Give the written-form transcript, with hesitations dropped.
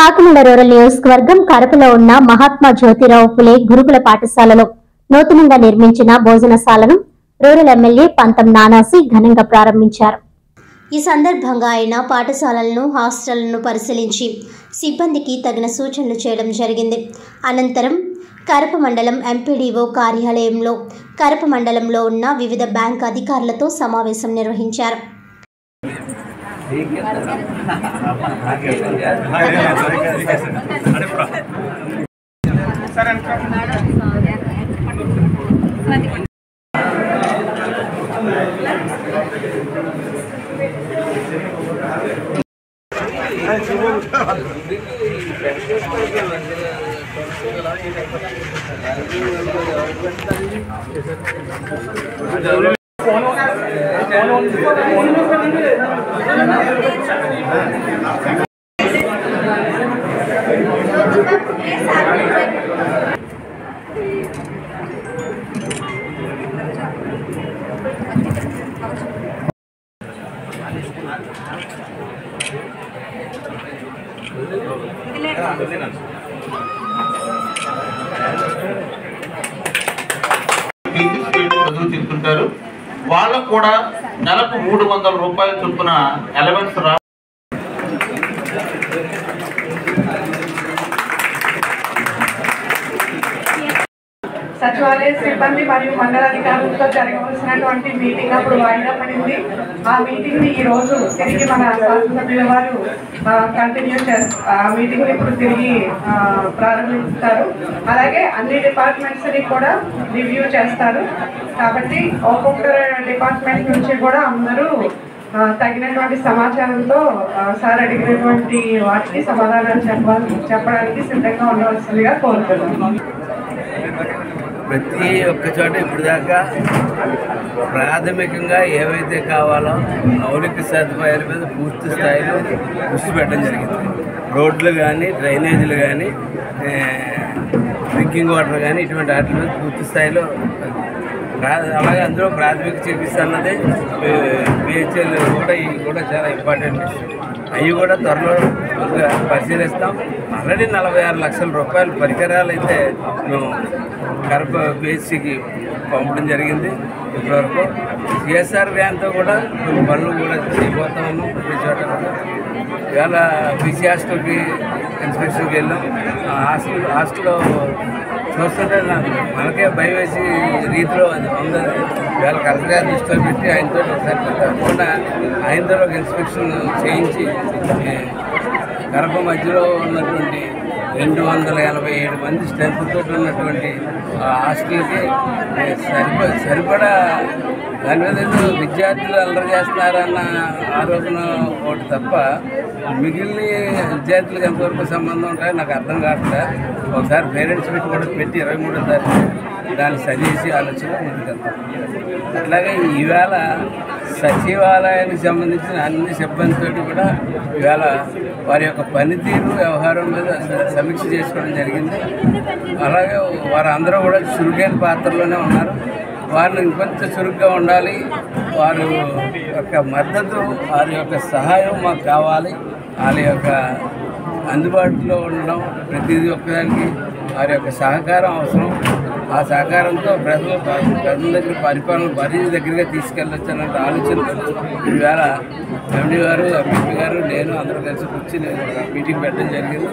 Kakinada rural నియోజకవర్గం కరపలో ఉన్న మహాత్మా జ్యోతిరావు పులే గురుకుల పాఠశాలలో నూతనంగా నిర్మించిన భోజనశాలను రూరల్ ఎమ్మెల్యే పంతం నానాసి ఘనంగా ప్రారంభించారు. ఈ సందర్భంగా ఆయన పాఠశాలలను, హాస్టళ్లను పరిశీలించి సిబ్బందికి తగిన సూచనలు చేయడం జరిగింది. అనంతరం కరప మండలం ఎంపీడీఓ కార్యాలయంలో కరప మండలంలో ఉన్న వివిధ బ్యాంక్ అధికారులతో సమావేశం నిర్వహించారు. తీసుకుంటారు. వాళ్ళకు కూడా నెలకు 300 రూపాయల చొప్పున అలవెన్స్ సచివాలయ సిబ్బంది మరియు మండలాధికారులతో జరగవలసినటువంటి మీటింగ్ అప్పుడు వాయిదా పడింది. ఆ మీటింగ్ ని ఈ రోజు తిరిగి మన శాసనసభ్యుల వారు కంటిన్యూ చేస్తారు. ఆ మీటింగ్ ఇప్పుడు తిరిగి ప్రారంభిస్తారు. అలాగే అన్ని డిపార్ట్మెంట్స్ ని కూడా రివ్యూ చేస్తారు. కాబట్టి ఒక్కొక్క డిపార్ట్మెంట్ నుంచి కూడా అందరూ తగినటువంటి సమాచారంతో సార్ అడిగినటువంటి వాటికి సమాధానాలు చెప్పడానికి సిద్ధంగా ఉండవలసిందిగా కోరుతున్నాను. ప్రతి ఒక్క చోట ఇప్పుడు దాకా ప్రాథమికంగా ఏవైతే కావాలో మౌలిక సదుపాయాల మీద పూర్తి స్థాయిలో దృష్టి పెట్టడం జరిగింది. రోడ్లు కానీ, డ్రైనేజీలు కానీ, డ్రింకింగ్ వాటర్ కానీ ఇటువంటి వాటి మీద పూర్తి స్థాయిలో అలాగే అందులో ప్రాథమిక చికిత్స అన్నది పిహెచ్ఎల్ కూడా చాలా ఇంపార్టెంట్ విషయం. అవి కూడా త్వరలో పరిశీలిస్తాం. ఆల్రెడీ 46 లక్షల రూపాయల పరికరాలు అయితే మేము కరప పిహెచ్సికి పంపడం జరిగింది. ఇప్పటివరకు సిఎస్ఆర్ వ్యాన్తో కూడా కొన్ని పనులు కూడా చేయబోతా ఉన్నాం. ప్రతి చోట కూడా ఇవాళ బీసీ హాస్టల్కి ఇన్స్పెక్షన్కి వెళ్ళాం. హాస్టల్లో చూస్తుంటే మనకే భయం వేసి రీతిలో అది ఉందని ఇవాళ కలెక్టర్ గారి దృష్టిలో పెట్టి ఆయనతో ఒకసారి తప్పకుండా ఆయనతో ఒక ఇన్స్పెక్షన్ చేయించి కరప మధ్యలో ఉన్నటువంటి 287 మంది స్ట్రెంత్ తోటి ఉన్నటువంటి హాస్టల్కి సరిపడా దాని మీద ఏదో విద్యార్థులు అల్లరి చేస్తున్నారన్న ఆరోపణ ఒకటి తప్ప మిగిలిన విద్యార్థులకు ఎంతవరకు సంబంధం ఉంటాయో నాకు అర్థం కావట్లేదు. ఒకసారి పేరెంట్స్ మీట్ కూడా పెట్టి 23వ తారీఖు దాన్ని సరిచేసి ఆలోచన ముందుకెళ్తాం. అట్లాగే ఈవేళ సచివాలయానికి సంబంధించిన అన్ని సిబ్బందితో కూడా ఈవేళ వారి యొక్క పనితీరు, వ్యవహారం మీద సమీక్ష చేసుకోవడం జరిగింది. అలాగే వారందరూ కూడా చురుకైన పాత్రలోనే ఉన్నారు. వారిని ఇంకొంత చురుగ్గా ఉండాలి. వారి యొక్క మద్దతు, వారి యొక్క సహాయం మాకు కావాలి. వాళ్ళ యొక్క అందుబాటులో ఉండడం, ప్రతిదీ ఒక్కదానికి వారి యొక్క సహకారం అవసరం. ఆ సహకారంతో ప్రజల దగ్గర పరిపాలన మరింత దగ్గరగా తీసుకెళ్ళొచ్చు అన్న ఆలోచన ఈవేళ ఎండి గారు, ఎంపీ గారు, నేను అందరూ కలిసి కూర్చుని మీటింగ్ పెట్టడం జరిగింది.